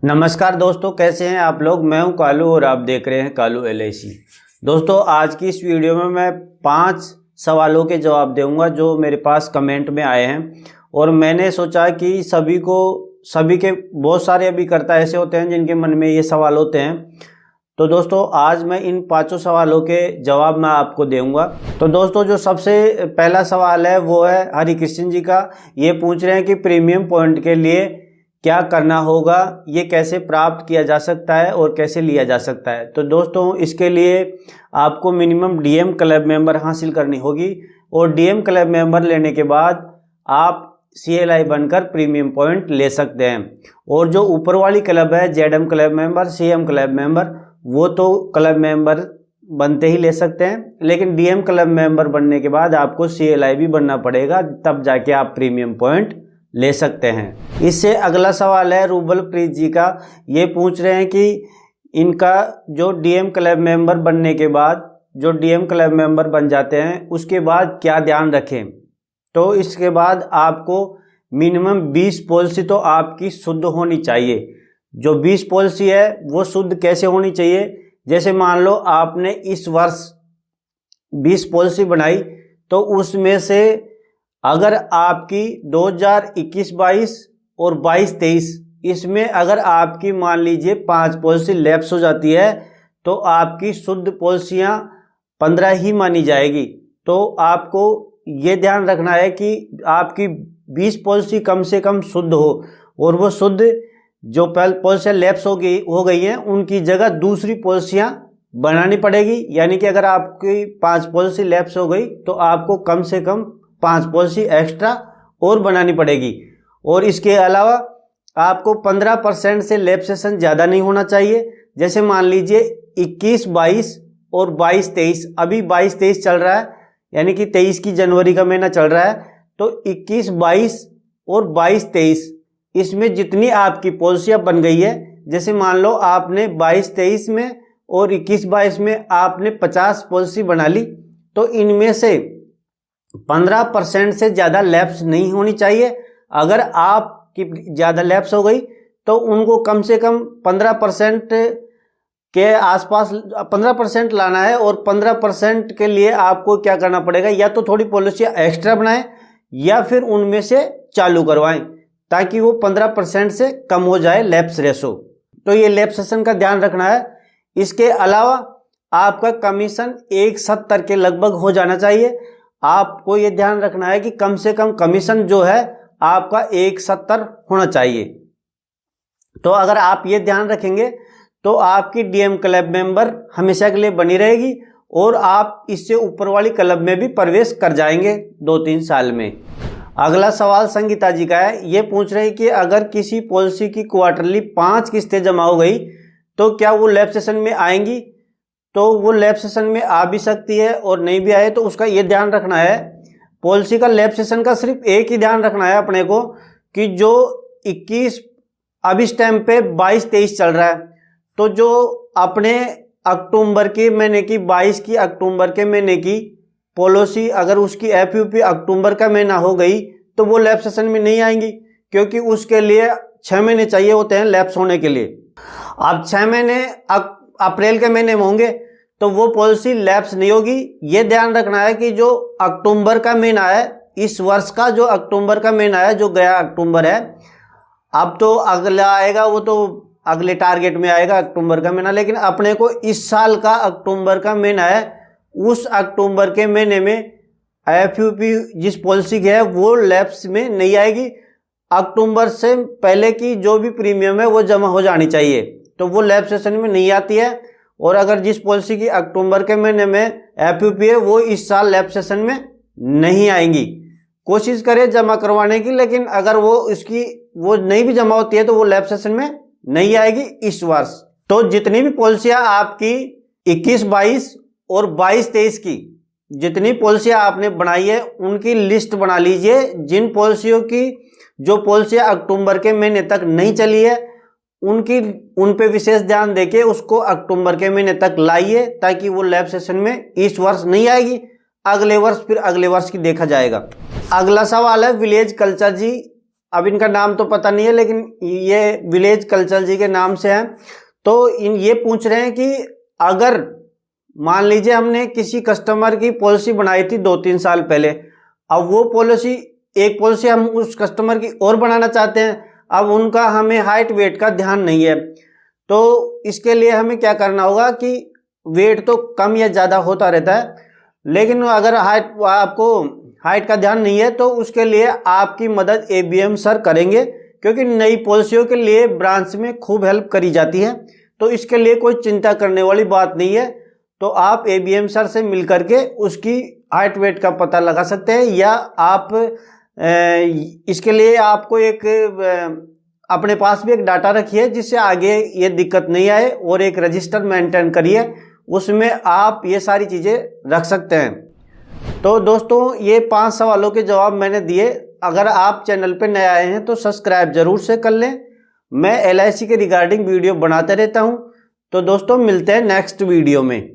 नमस्कार दोस्तों, कैसे हैं आप लोग। मैं हूं कालू और आप देख रहे हैं कालू LIC। दोस्तों, आज की इस वीडियो में मैं 5 सवालों के जवाब दूंगा जो मेरे पास कमेंट में आए हैं। और मैंने सोचा कि सभी के बहुत सारे अभिकर्ता ऐसे होते हैं जिनके मन में ये सवाल होते हैं। तो दोस्तों, आज मैं इन 5 सवालों के जवाब मैं आपको दूंगा। तो दोस्तों, जो सबसे पहला सवाल है वो है हरि कृष्ण जी का। ये पूछ रहे हैं कि प्रीमियम पॉइंट के लिए क्या करना होगा, ये कैसे प्राप्त किया जा सकता है और कैसे लिया जा सकता है। तो दोस्तों, इसके लिए आपको मिनिमम DM क्लब मेंबर हासिल करनी होगी और DM क्लब मेंबर लेने के बाद आप CLI बनकर प्रीमियम पॉइंट ले सकते हैं। और जो ऊपर वाली क्लब है ZM club member, CM club member, वो तो क्लब मेंबर बनते ही ले सकते हैं, लेकिन DM क्लब मेंबर बनने के बाद आपको CLI भी बनना पड़ेगा, तब जाके आप प्रीमियम पॉइंट ले सकते हैं। इससे अगला सवाल है रूबल प्रीत जी का। ये पूछ रहे हैं कि इनका जो DM क्लब मेंबर बनने के बाद, जो DM क्लब मेंबर बन जाते हैं उसके बाद क्या ध्यान रखें। तो इसके बाद आपको मिनिमम 20 पॉलिसी तो आपकी शुद्ध होनी चाहिए। जो 20 पॉलिसी है वो शुद्ध कैसे होनी चाहिए। जैसे मान लो आपने इस वर्ष 20 पॉलिसी बनाई, तो उसमें से अगर आपकी 2021-22 और 22-23 इसमें अगर आपकी मान लीजिए 5 पॉलिसी लैप्स हो जाती है, तो आपकी शुद्ध पॉलिसियां 15 ही मानी जाएगी। तो आपको ये ध्यान रखना है कि आपकी 20 पॉलिसी कम से कम शुद्ध हो, और वो शुद्ध जो पॉलिसियां लैप्स हो गई हैं उनकी जगह दूसरी पॉलिसियां बनानी पड़ेगी। यानी कि अगर आपकी 5 पॉलिसी लैप्स हो गई तो आपको कम से कम 5 पॉलिसी एक्स्ट्रा और बनानी पड़ेगी। और इसके अलावा आपको 15% से लैप सेशन ज़्यादा नहीं होना चाहिए। जैसे मान लीजिए 21-22 और 22-23, अभी 22-23 चल रहा है, यानी कि 23 की जनवरी का महीना चल रहा है। तो 21-22 और 22-23 इसमें जितनी आपकी पॉलिसियाँ बन गई है, जैसे मान लो आपने 22-23 में और 21-22 में आपने 50 पॉलिसी बना ली, तो इनमें से 15% से ज़्यादा लैप्स नहीं होनी चाहिए। अगर आपकी ज़्यादा लैप्स हो गई तो उनको कम से कम 15% के आसपास 15% लाना है। और 15% के लिए आपको क्या करना पड़ेगा, या तो थोड़ी पॉलिसी एक्स्ट्रा बनाएं या फिर उनमें से चालू करवाएं, ताकि वो 15% से कम हो जाए लैप्स रेशो। तो ये लैप सेशन का ध्यान रखना है। इसके अलावा आपका कमीशन 1.70 के लगभग हो जाना चाहिए। आपको ये ध्यान रखना है कि कम से कम कमीशन जो है आपका 1.70 होना चाहिए। तो अगर आप ये ध्यान रखेंगे तो आपकी DM क्लब मेंबर हमेशा के लिए बनी रहेगी और आप इससे ऊपर वाली क्लब में भी प्रवेश कर जाएंगे 2-3 साल में। अगला सवाल संगीता जी का है। ये पूछ रहे हैं कि अगर किसी पॉलिसी की क्वार्टरली 5 किस्तें जमा हो गई तो क्या वो लैप सेशन में आएंगी। तो वो लैप सेशन में आ भी सकती है और नहीं भी आए, तो उसका ये ध्यान रखना है, पॉलिसी का लैप सेशन का सिर्फ एक ही ध्यान रखना है अपने को, कि जो 21 अब इस टाइम पे 22-23 चल रहा है, तो जो अपने अक्टूबर के महीने की 22 की अक्टूबर के महीने की पॉलिसी अगर उसकी FUP अक्टूबर का महीना हो गई तो वो लैप सेशन में नहीं आएंगी, क्योंकि उसके लिए 6 महीने चाहिए होते हैं लैप्स होने के लिए। अब 6 महीने अप्रैल के महीने में होंगे तो वो पॉलिसी लैप्स नहीं होगी। ये ध्यान रखना है कि जो अक्टूबर का महीना है, इस वर्ष का जो अक्टूबर का महीना है, जो गया अक्टूबर है, अब तो अगला आएगा, वो तो अगले टारगेट में आएगा अक्टूबर का महीना, लेकिन अपने को इस साल का अक्टूबर का महीना है, उस अक्टूबर के महीने में FUP जिस पॉलिसी की है वो लैप्स में नहीं आएगी। अक्टूबर से पहले की जो भी प्रीमियम है वो जमा हो जानी चाहिए, तो वो लैप सेशन में नहीं आती है। और अगर जिस पॉलिसी की अक्टूबर के महीने में FUP है वो इस साल लैप सेशन में नहीं आएंगी। कोशिश करें जमा करवाने की, लेकिन अगर वो नहीं भी जमा होती है तो वो लैप सेशन में नहीं आएगी इस वर्ष। तो जितनी भी पॉलिसियां आपकी 21-22 और 22-23 की जितनी पॉलिसियां आपने बनाई है उनकी लिस्ट बना लीजिए। जिन पॉलिसियों की जो पॉलिसियां अक्टूबर के महीने तक नहीं चली है उन पे विशेष ध्यान देके उसको अक्टूबर के महीने तक लाइए, ताकि वो लैप सेशन में इस वर्ष नहीं आएगी, अगले वर्ष फिर अगले वर्ष की देखा जाएगा। अगला सवाल है विलेज कल्चर जी अब इनका नाम तो पता नहीं है, लेकिन ये विलेज कल्चर जी के नाम से है। तो ये पूछ रहे हैं कि अगर मान लीजिए हमने किसी कस्टमर की पॉलिसी बनाई थी 2-3 साल पहले, अब वो पॉलिसी, एक पॉलिसी हम उस कस्टमर की और बनाना चाहते हैं, अब उनका हमें हाइट वेट का ध्यान नहीं है, तो इसके लिए हमें क्या करना होगा कि वेट तो कम या ज़्यादा होता रहता है, लेकिन अगर आपको हाइट का ध्यान नहीं है तो उसके लिए आपकी मदद ABM सर करेंगे, क्योंकि नई पॉलिसियों के लिए ब्रांच में खूब हेल्प करी जाती है, तो इसके लिए कोई चिंता करने वाली बात नहीं है। तो आप ABM सर से मिल करके उसकी हाइट वेट का पता लगा सकते हैं, या आप इसके लिए आपको एक अपने पास भी एक डाटा रखिए जिससे आगे ये दिक्कत नहीं आए, और एक रजिस्टर मेंटेन करिए, उसमें आप ये सारी चीज़ें रख सकते हैं। तो दोस्तों ये 5 सवालों के जवाब मैंने दिए। अगर आप चैनल पे नए आए हैं तो सब्सक्राइब जरूर से कर लें। मैं LIC के रिगार्डिंग वीडियो बनाते रहता हूं। तो दोस्तों मिलते हैं नेक्स्ट वीडियो में।